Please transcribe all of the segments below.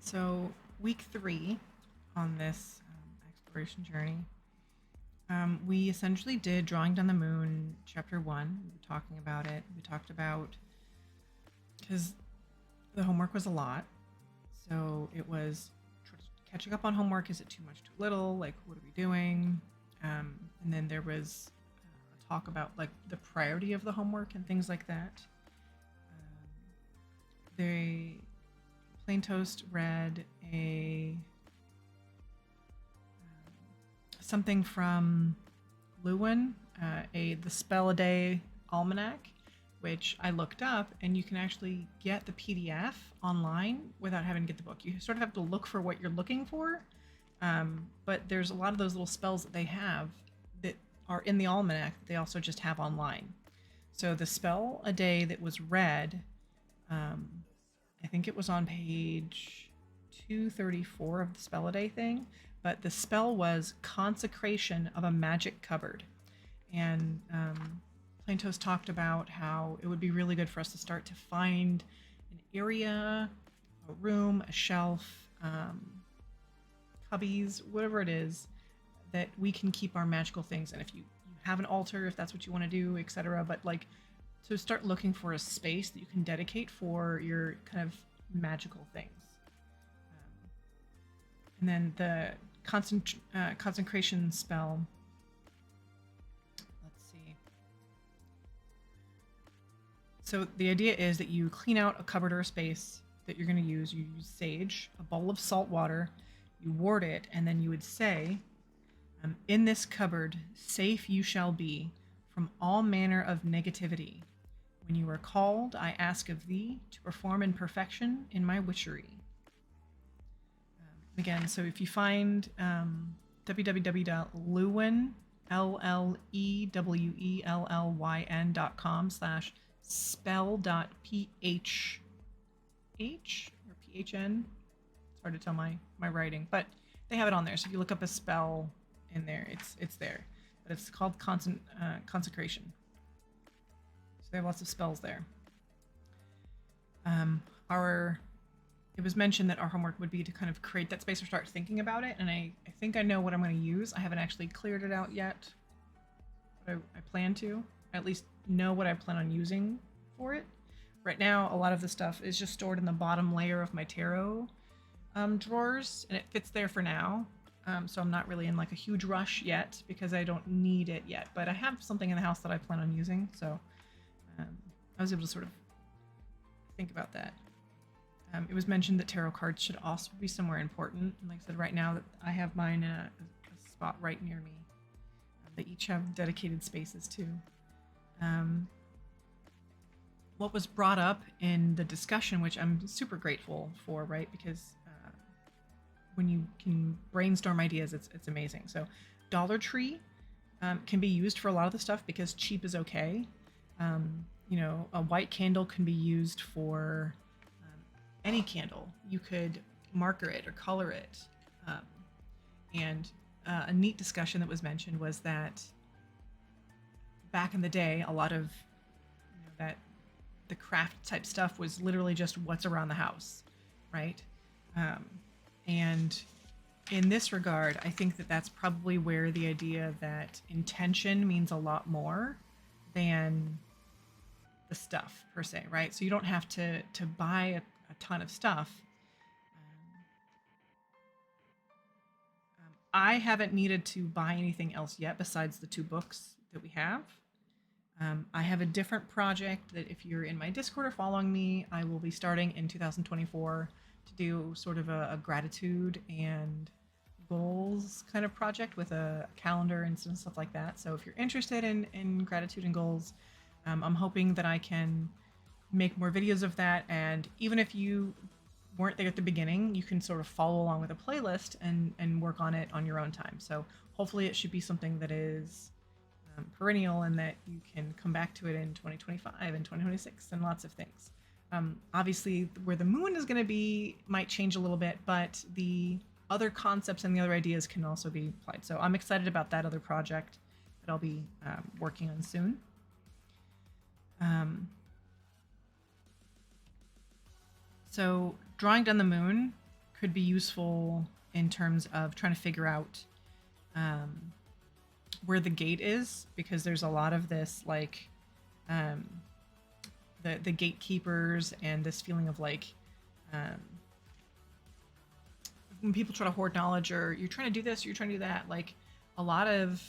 So, week 3 on this exploration journey, we essentially did Drawing Down the Moon, Chapter 1. We were talking about it. We talked about, because the homework was a lot. So, it was catching up on homework. Is it too much, too little? Like, what are we doing? And then there was a talk about, like, the priority of the homework and things like that. They Plain Toast read a something from Lewin, the Spell a Day Almanac, which I looked up, and you can actually get the PDF online without having to get the book. You sort of have to look for what you're looking for, but there's a lot of those little spells that they have that are in the almanac that they also just have online. So the Spell a Day that was read, I think it was on page 234 of the Spell a Day thing, but the spell was Consecration of a Magic Cupboard. And Plain Toast talked about how it would be really good for us to start to find an area, a room, a shelf, cubbies, whatever it is, that we can keep our magical things. And if you have an altar, if that's what you want to do, etc. But like, to start looking for a space that you can dedicate for your kind of magical things. And then the consecration spell. Let's see. So the idea is that you clean out a cupboard or a space that you're going to use. You use sage, a bowl of salt water, you ward it, and then you would say, in this cupboard, safe you shall be from all manner of negativity. When you are called, I ask of thee to perform in perfection in my witchery. Again, so if you find www.lewin, lewellyn.com/spell.ph or phn. It's hard to tell my writing, but they have it on there. So if you look up a spell in there, it's there. But it's called Consecration. They have lots of spells there. It was mentioned that our homework would be to kind of create that space or start thinking about it, and I think I know what I'm going to use. I haven't actually cleared it out yet, but I plan to at least know what I plan on using for it. Right now, a lot of the stuff is just stored in the bottom layer of my tarot drawers, and it fits there for now. So I'm not really in like a huge rush yet because I don't need it yet, but I have something in the house that I plan on using, so I was able to sort of think about that. It was mentioned that tarot cards should also be somewhere important. And like I said, right now I have mine in a spot right near me. They each have dedicated spaces too. What was brought up in the discussion, which I'm super grateful for, right? Because when you can brainstorm ideas, it's amazing. So Dollar Tree can be used for a lot of the stuff because cheap is okay. A white candle can be used for any candle. You could marker it or color it. And a neat discussion that was mentioned was that back in the day, a lot of that the craft type stuff was literally just what's around the house, right? And in this regard, I think that that's probably where the idea that intention means a lot more than the stuff per se, right? So you don't have to buy a ton of stuff. I haven't needed to buy anything else yet besides the 2 books that we have. I have a different project that if you're in my Discord or following me, I will be starting in 2024 to do sort of a gratitude and goals kind of project with a calendar and some stuff like that. So if you're interested in gratitude and goals, I'm hoping that I can make more videos of that, and even if you weren't there at the beginning, you can sort of follow along with a playlist and work on it on your own time. So hopefully it should be something that is perennial and that you can come back to it in 2025 and 2026 and lots of things. Obviously, where the moon is going to be might change a little bit, but the other concepts and the other ideas can also be applied. So I'm excited about that other project that I'll be working on soon. So Drawing Down the Moon could be useful in terms of trying to figure out where the gate is, because there's a lot of this like um, the gatekeepers and this feeling of like um, when people try to hoard knowledge, or you're trying to do this, you're trying to do that. Like a lot of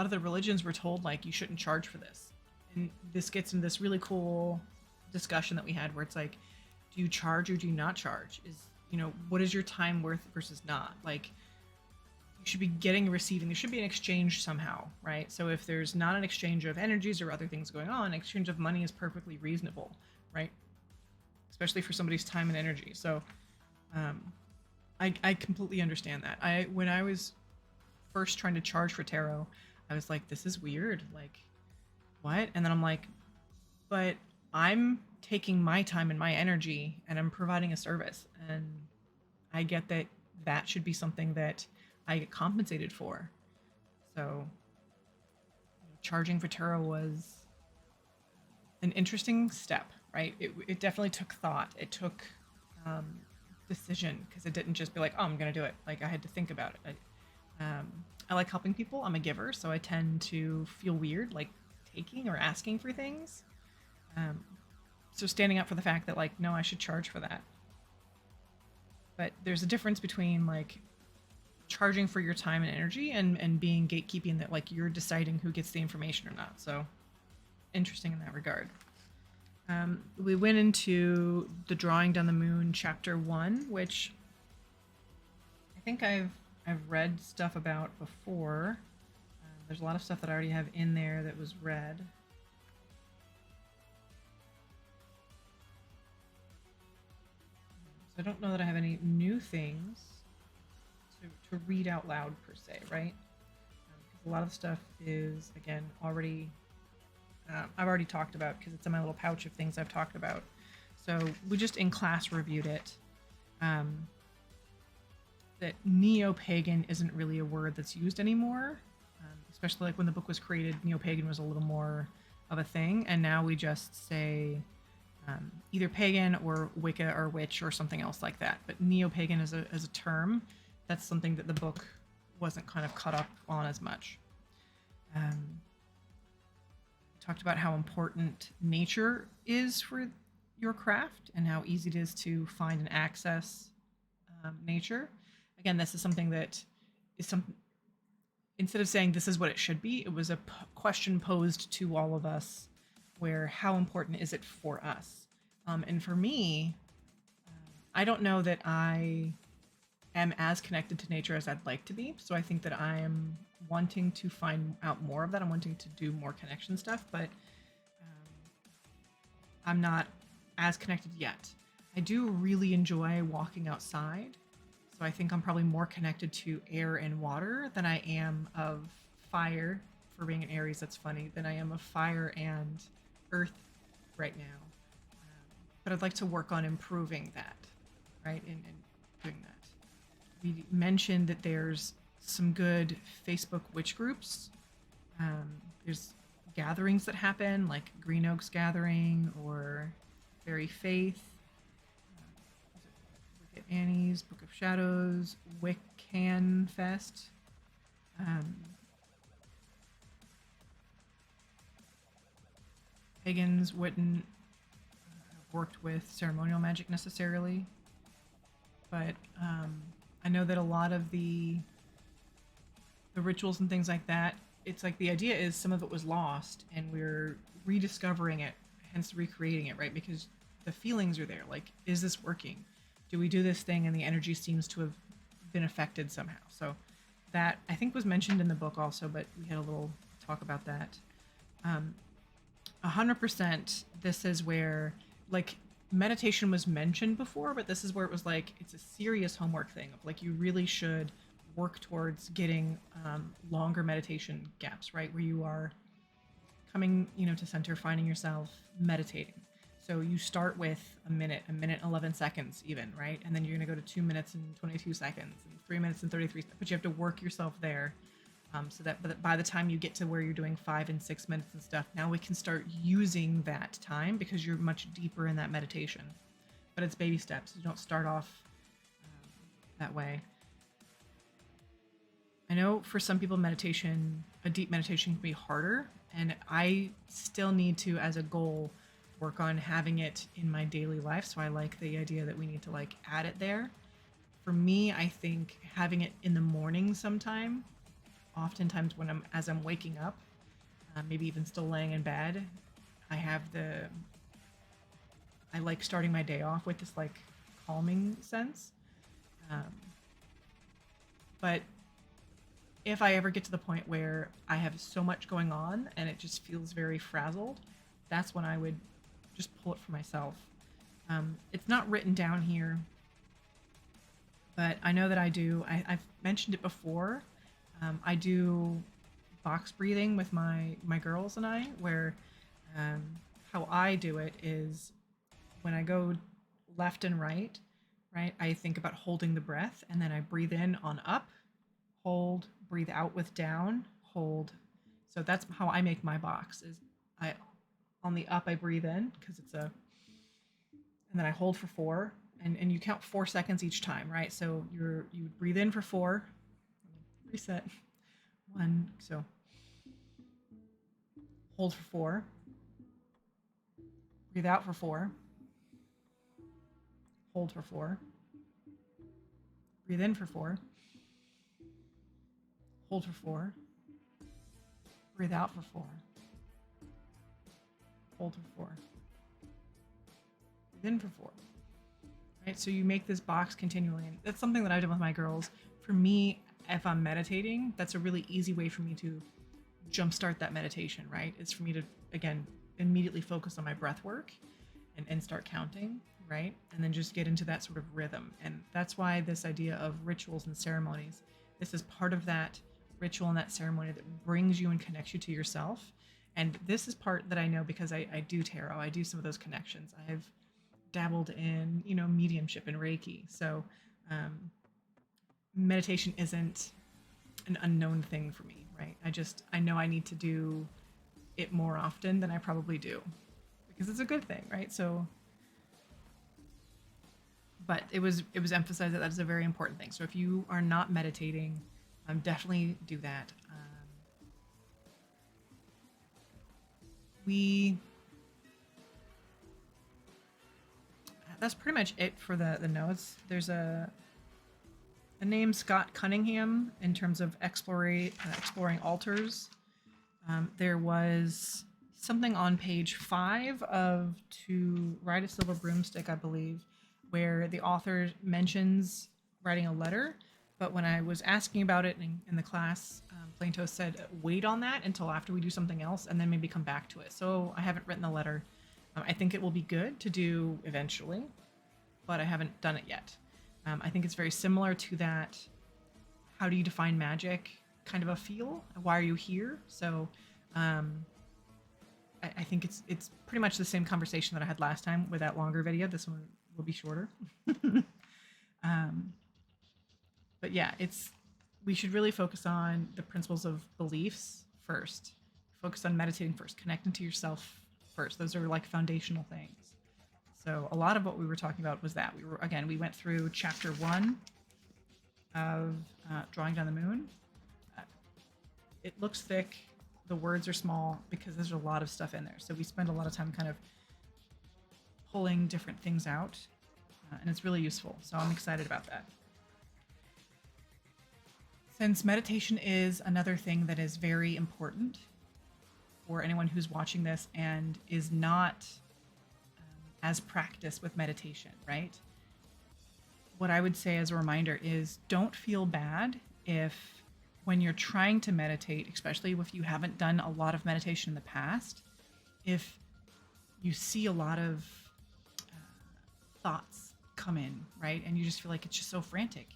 the religions were told like you shouldn't charge for this, and this gets into this really cool discussion that we had where it's like, do you charge or do you not charge? Is, you know, what is your time worth versus not? Like, you should be getting and receiving. There should be an exchange somehow, right? So if there's not an exchange of energies or other things going on, exchange of money is perfectly reasonable, right? Especially for somebody's time and energy. So I completely understand that. When I was first trying to charge for tarot, I was like, this is weird. Like, what? And then I'm like, but I'm taking my time and my energy and I'm providing a service. And I get that that should be something that I get compensated for. So, you know, charging for tarot was an interesting step, right? It definitely took thought. It took decision, because it didn't just be like, oh, I'm going to do it. Like, I had to think about it. I like helping people. I'm a giver, so I tend to feel weird, like taking or asking for things. So standing up for the fact that like, no, I should charge for that. But there's a difference between like charging for your time and energy and being gatekeeping, that like you're deciding who gets the information or not. So interesting in that regard. We went into the Drawing Down the Moon chapter 1, which I think I've read stuff about before. There's a lot of stuff that I already have in there that was read. So I don't know that I have any new things to read out loud per se, right? Because a lot of the stuff is, again, already I've already talked about, because it's in my little pouch of things I've talked about. So we just in class reviewed it. That neo-pagan isn't really a word that's used anymore, especially like when the book was created, neo-pagan was a little more of a thing, and now we just say either pagan or Wicca or witch or something else like that. But neo-pagan as a term, that's something that the book wasn't kind of caught up on as much. Talked about how important nature is for your craft and how easy it is to find and access nature. Again, this is something that is instead of saying this is what it should be, it was a question posed to all of us, where how important is it for us? And for me, I don't know that I am as connected to nature as I'd like to be. So I think that I am wanting to find out more of that. I'm wanting to do more connection stuff, but I'm not as connected yet. I do really enjoy walking outside. So I think I'm probably more connected to air and water than I am of fire, for being an Aries, that's funny, than I am of fire and earth right now. But I'd like to work on improving that, right? And doing that. We mentioned that there's some good Facebook witch groups. There's gatherings that happen, like Green Oaks Gathering or Fairy Faith, Wicked Annie's Book of Shadows, Wiccan Fest. Pagans wouldn't have worked with ceremonial magic necessarily, but I know that a lot of the rituals and things like that, it's like the idea is some of it was lost and we're rediscovering it, hence recreating it, right? Because the feelings are there. Like, is this working? Do we do this thing and the energy seems to have been affected somehow? So that I think was mentioned in the book also, but we had a little talk about that. 100%, this is where, like, meditation was mentioned before, but this is where it was like, it's a serious homework thing of like, you really should work towards getting longer meditation gaps, right? Where you are coming, to center, finding yourself, meditating. So you start with a minute 11 seconds even, right? And then you're going to go to 2 minutes and 22 seconds and 3 minutes and 33, but you have to work yourself there. So that by the time you get to where you're doing 5 and 6 minutes and stuff, now we can start using that time because you're much deeper in that meditation. But it's baby steps. You don't start off that way. I know for some people, meditation, a deep meditation can be harder, and I still need to, as a goal, work on having it in my daily life. So I like the idea that we need to like add it there. For me, I think having it in the morning sometime, oftentimes when as I'm waking up, maybe even still laying in bed, I like starting my day off with this like calming sense. Um, but if I ever get to the point where I have so much going on and it just feels very frazzled, that's when I would just pull it for myself. It's not written down here, but I know that I do. I've mentioned it before. I do box breathing with my girls and I, where how I do it is when I go left and right, I think about holding the breath, and then I breathe in on up, hold, breathe out with down, hold. So that's how I make my box. Is I on the up I breathe in because it's a, and then I hold for 4, and you count 4 seconds each time, right? So you breathe in for 4, reset 1, so hold for 4, breathe out for 4, hold for 4, breathe in for 4, hold for 4, breathe out for 4, hold for 4, breathe in for 4. Right? So you make this box continually, and that's something that I've done with my girls. For me, if I'm meditating, that's a really easy way for me to jumpstart that meditation, right? It's for me to, again, immediately focus on my breath work and start counting, right? And then just get into that sort of rhythm. And that's why this idea of rituals and ceremonies, this is part of that ritual and that ceremony that brings you and connects you to yourself. And this is part that I know because I do tarot. I do some of those connections. I've dabbled in, mediumship and Reiki. So meditation isn't an unknown thing for me, right? I know I need to do it more often than I probably do because it's a good thing, right? So, but it was emphasized that is a very important thing. So if you are not meditating, definitely do that. That's pretty much it for the notes. There's a name, Scott Cunningham, in terms of exploring altars. There was something on page 5 of To Ride a Silver Broomstick, I believe, where the author mentions writing a letter. But when I was asking about it in the class, Plato said, wait on that until after we do something else and then maybe come back to it. So I haven't written the letter. I think it will be good to do eventually, but I haven't done it yet. I think it's very similar to that, how do you define magic kind of a feel? Why are you here? So I think it's pretty much the same conversation that I had last time with that longer video. This one will be shorter. But yeah, we should really focus on the principles of beliefs first. Focus on meditating first, connecting to yourself first. Those are like foundational things. So a lot of what we were talking about was that we went through chapter 1 of Drawing Down the Moon. It looks thick. The words are small because there's a lot of stuff in there. So we spend a lot of time kind of pulling different things out, and it's really useful. So I'm excited about that. Since meditation is another thing that is very important for anyone who's watching this and is not as practiced with meditation, right? What I would say as a reminder is don't feel bad if when you're trying to meditate, especially if you haven't done a lot of meditation in the past, if you see a lot of thoughts come in, right? And you just feel like it's just so frantic,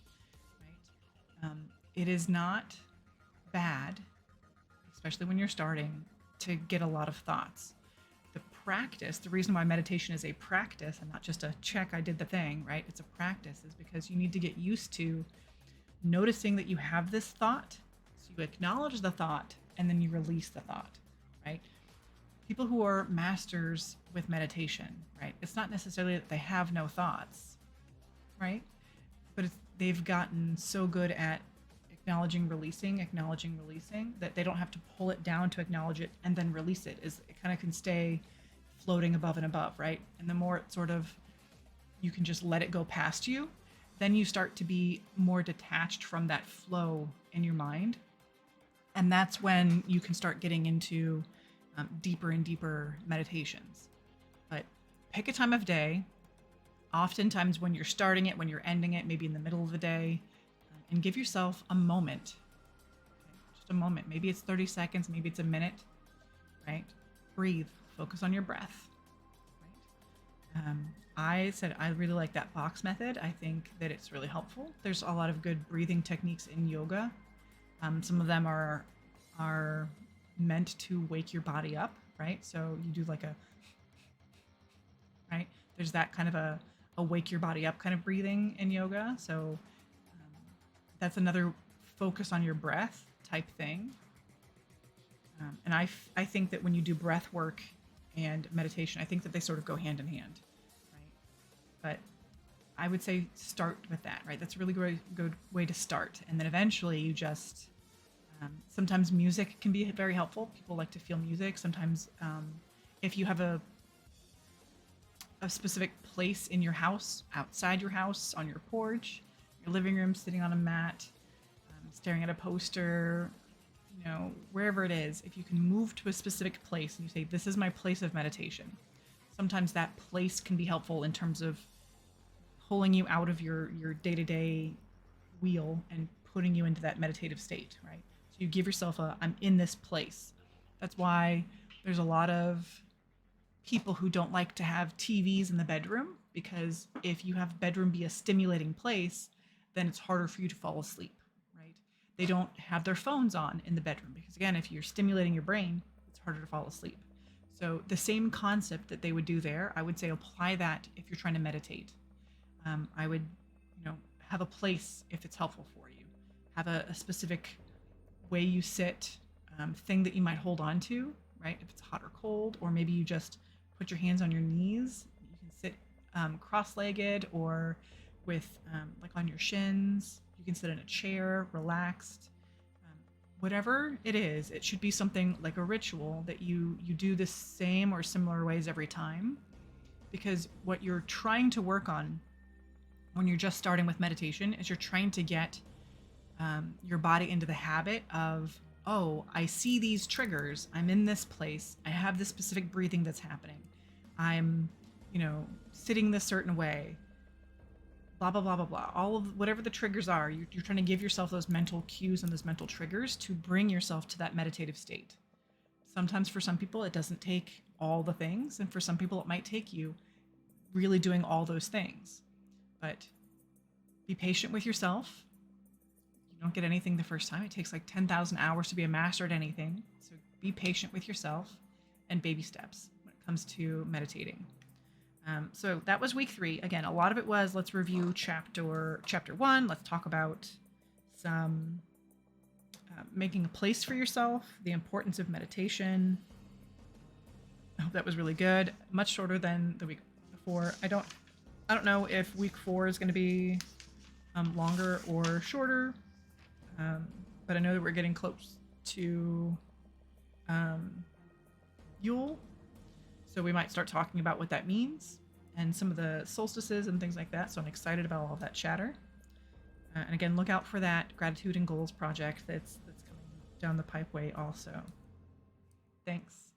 right? It is not bad, especially when you're starting, to get a lot of thoughts. The reason why meditation is a practice and not just a check, I did the thing, right? It's a practice is because you need to get used to noticing that you have this thought. So you acknowledge the thought and then you release the thought, right? People who are masters with meditation, right? It's not necessarily that they have no thoughts, right? But they've gotten so good at acknowledging, releasing that they don't have to pull it down to acknowledge it and then release it. Is it kind of can stay floating above and above, right? And the more it sort of you can just let it go past you, then you start to be more detached from that flow in your mind. And that's when you can start getting into deeper and deeper meditations. But pick a time of day, oftentimes when you're starting it, when you're ending it, maybe in the middle of the day, and give yourself a moment. Okay? Just a moment. Maybe it's 30 seconds, maybe it's a minute, right? Breathe, focus on your breath. Right? I said I really like that box method. I think that it's really helpful. There's a lot of good breathing techniques in yoga. Some of them are meant to wake your body up, right? So you do like a, right? There's that kind of a wake your body up kind of breathing in yoga. So that's another focus on your breath type thing. And I think that when you do breath work and meditation, I think that they sort of go hand in hand, right? But I would say start with that, right? That's a really good way to start. And then eventually you just, sometimes music can be very helpful. People like to feel music. Sometimes if you have a specific place in your house, outside your house, on your porch, your living room, sitting on a mat, staring at a poster, you know, wherever it is, if you can move to a specific place and you say, this is my place of meditation. Sometimes that place can be helpful in terms of pulling you out of your day-to-day wheel and putting you into that meditative state, right? So you give yourself I'm in this place. That's why there's a lot of people who don't like to have TVs in the bedroom, because if you have bedroom be a stimulating place, then it's harder for you to fall asleep, right? They don't have their phones on in the bedroom because, again, if you're stimulating your brain, it's harder to fall asleep. So the same concept that they would do there, I would say apply that if you're trying to meditate. I would, have a place if it's helpful for you. Have a specific way you sit, thing that you might hold on to, right? If it's hot or cold, or maybe you just put your hands on your knees. You can sit cross-legged or with like on your shins. You can sit in a chair, relaxed. Whatever it is, it should be something like a ritual that you do the same or similar ways every time, because what you're trying to work on when you're just starting with meditation is you're trying to get your body into the habit of, oh, I see these triggers. I'm in this place. I have this specific breathing that's happening. I'm, sitting this certain way. Blah, blah, blah, blah, blah. All of whatever the triggers are, you're trying to give yourself those mental cues and those mental triggers to bring yourself to that meditative state. Sometimes for some people, it doesn't take all the things. And for some people, it might take you really doing all those things. But be patient with yourself. You don't get anything the first time. It takes like 10,000 hours to be a master at anything. So be patient with yourself and baby steps when it comes to meditating. So that was week 3. Again, a lot of it was, let's review chapter 1. Let's talk about some making a place for yourself, the importance of meditation. I hope that was really good. Much shorter than the week before. I don't know if week 4 is going to be longer or shorter, but I know that we're getting close to Yule, so we might start talking about what that means and some of the solstices and things like that. So I'm excited about all of that chatter. And again, look out for that Gratitude and Goals project that's coming down the pipeway also. Thanks.